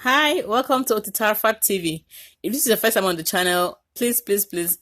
Hi, welcome to Otitarfa TV. If this is your first time on the channel, please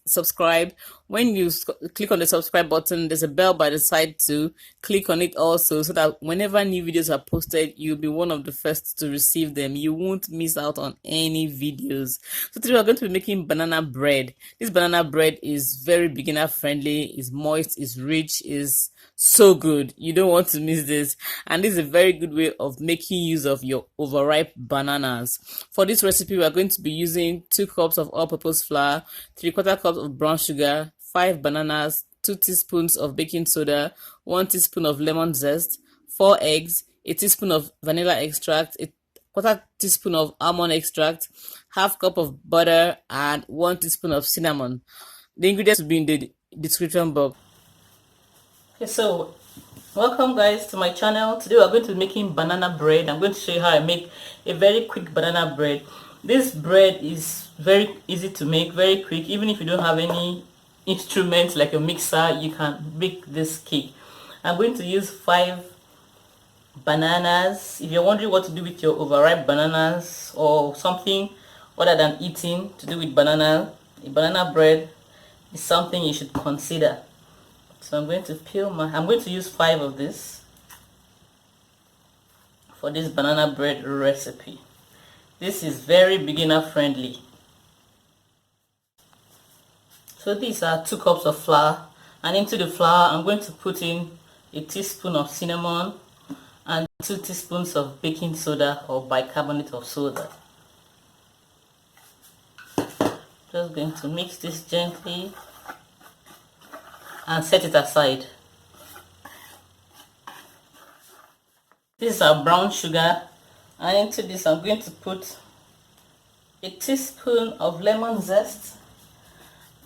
subscribe. When you click on the subscribe button, there's a bell by the side to click on it also so that whenever new videos are posted, you'll be one of the first to receive them. You won't miss out on any videos. So today we're going to be making banana bread. This banana bread is very beginner friendly, is moist, is rich, is so good. You don't want to miss this. And this is a very good way of making use of your overripe bananas. For this recipe, we are going to be using 2 cups of all-purpose flour, 3/4 cups of brown sugar, 5 bananas, 2 teaspoons of baking soda, 1 teaspoon of lemon zest, 4 eggs, a teaspoon of vanilla extract, a quarter teaspoon of almond extract, half cup of butter, and 1 teaspoon of cinnamon. The ingredients will be in the description box. Okay, so welcome guys to my channel. Today we're going to be making banana bread. I'm going to show you how I make a very quick banana bread. This bread is very easy to make, very quick. Even if you don't have any instruments like a mixer, you can make this cake. I'm going to use 5 bananas. If you're wondering what to do with your overripe bananas or something other than eating to do with banana, a banana bread is something you should consider. So I'm going to use 5 of this for this banana bread recipe. This is very beginner friendly. So these are 2 cups of flour, and into the flour I'm going to put in a teaspoon of cinnamon and 2 teaspoons of baking soda or bicarbonate of soda. Just going to mix this gently and set it aside. This is our brown sugar, and into this I'm going to put a teaspoon of lemon zest.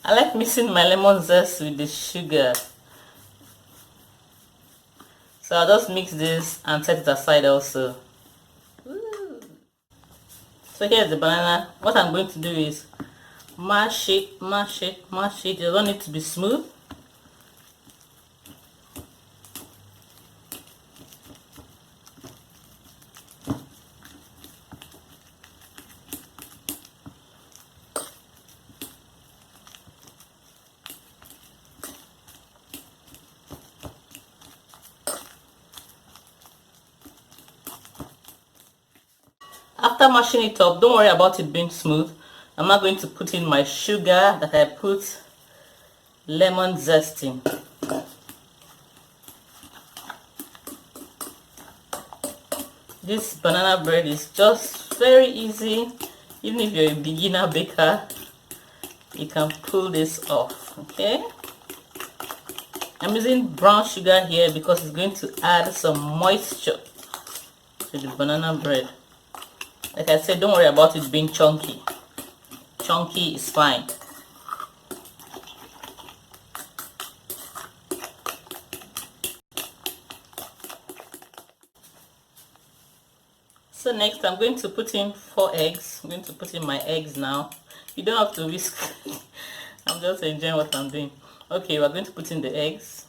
I like mixing my lemon zest with the sugar. So I'll just mix this and set it aside also. Woo. So here's the banana. What I'm going to do is mash it, mash it, mash it. You don't need to be smooth. After mashing it up, don't worry about it being smooth. I'm not going to put in my sugar that I put lemon zest in. This banana bread is just very easy. Even if you're a beginner baker, you can pull this off. Okay, I'm using brown sugar here because it's going to add some moisture to the banana bread. Like I said, don't worry about it being chunky. Chunky is fine. So next I'm going to put in 4 eggs. I'm going to put in my eggs now. You don't have to whisk. I'm just enjoying what I'm doing. Okay, we're going to put in the eggs.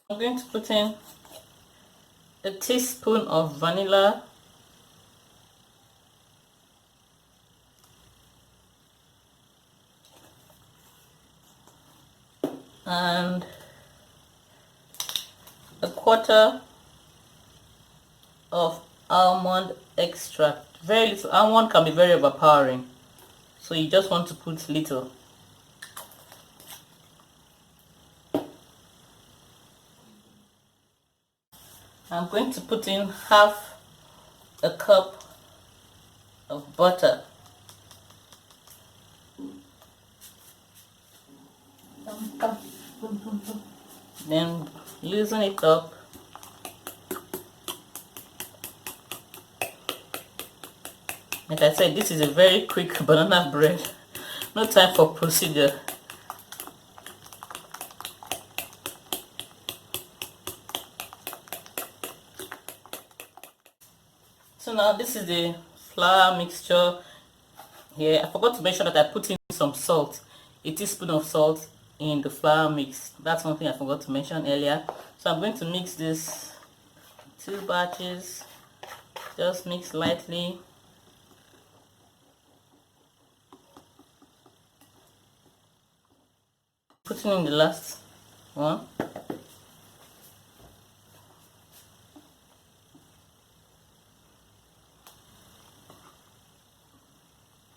I'm going to put in a teaspoon of vanilla, and a quarter of almond extract. Very little. Almond can be very overpowering, so you just want to put little. I'm going to put in half a cup of butter. Then loosen it up. Like I said, this is a very quick banana bread. No time for procedure. So now this is the flour mixture here. I forgot to mention that I put in some salt, a teaspoon of salt in the flour mix. That's one thing I forgot to mention earlier. So I'm going to mix this 2 batches. Just mix lightly. Putting in the last one.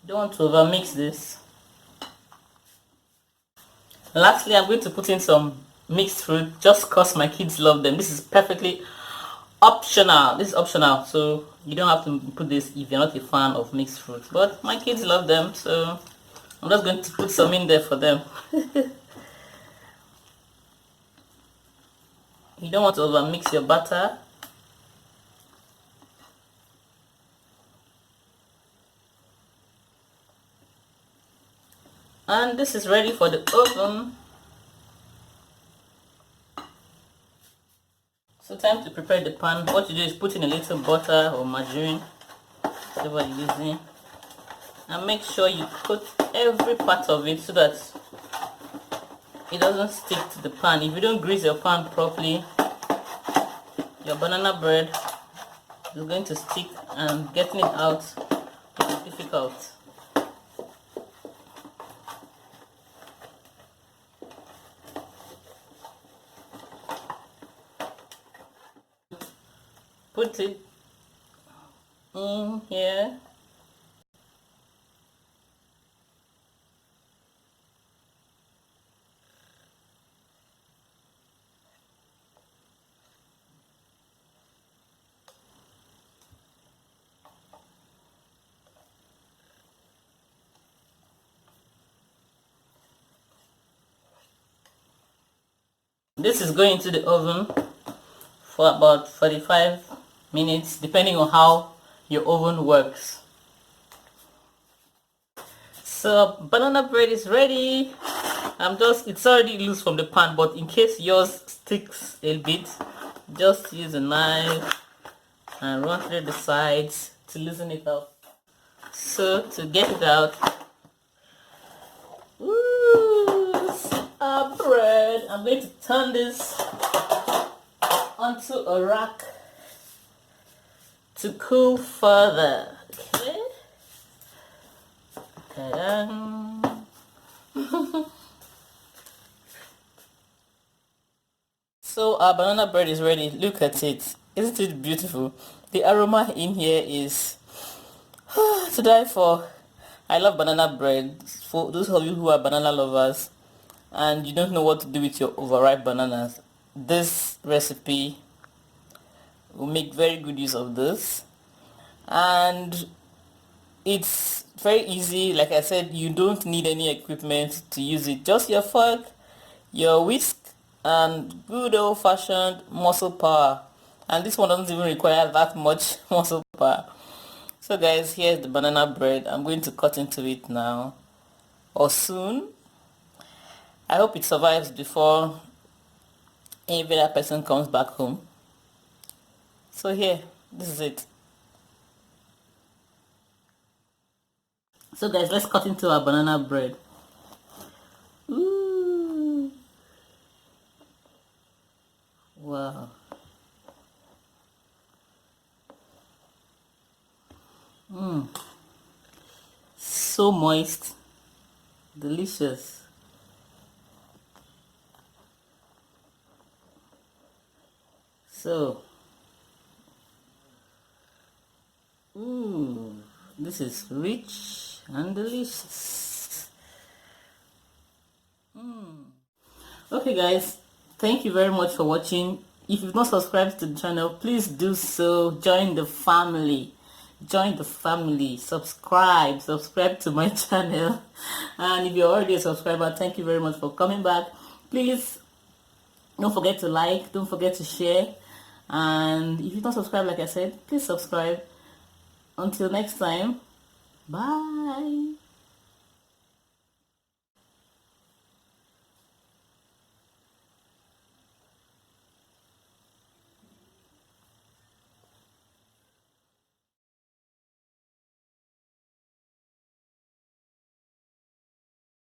Don't want to overmix this. Lastly, I'm going to put in some mixed fruit just because my kids love them. This is perfectly optional. This is optional, so you don't have to put this if you're not a fan of mixed fruit. But my kids love them, so I'm just going to put some in there for them. You don't want to overmix your batter. And this is ready for the oven. So time to prepare the pan. What you do is put in a little butter or margarine, whatever you're using, and make sure you coat every part of it so that it doesn't stick to the pan. If you don't grease your pan properly, your banana bread is going to stick and getting it out is difficult. Put it in here. This is going to the oven for about 45 minutes, depending on how your oven works. So banana bread is ready. It's already loose from the pan, but in case yours sticks a bit, just use a knife and run through the sides to loosen it up. So to get it out, our bread, I'm going to turn this onto a rack to cool further. Okay. Ta-da. So our banana bread is ready. Look at it. Isn't it beautiful? The aroma in here is to die for. I love banana bread. For those of you who are banana lovers and you don't know what to do with your overripe bananas, this recipe will make very good use of this. And it's very easy. Like I said, you don't need any equipment to use it. Just your fork, your whisk, and good old-fashioned muscle power. And this one doesn't even require that much muscle power. So guys, here's the banana bread. I'm going to cut into it now, or soon. I hope it survives before any other person comes back home. So here, this is it. So guys, let's cut into our banana bread. Ooh. Wow. So moist. Delicious. So, this is rich and delicious. Okay guys, thank you very much for watching. If you've not subscribed to the channel, please do so. Join the family. Subscribe to my channel. And if you're already a subscriber, thank you very much for coming back. Please don't forget to like, don't forget to share. And if you don't subscribe, like I said, please subscribe. Until next time, bye.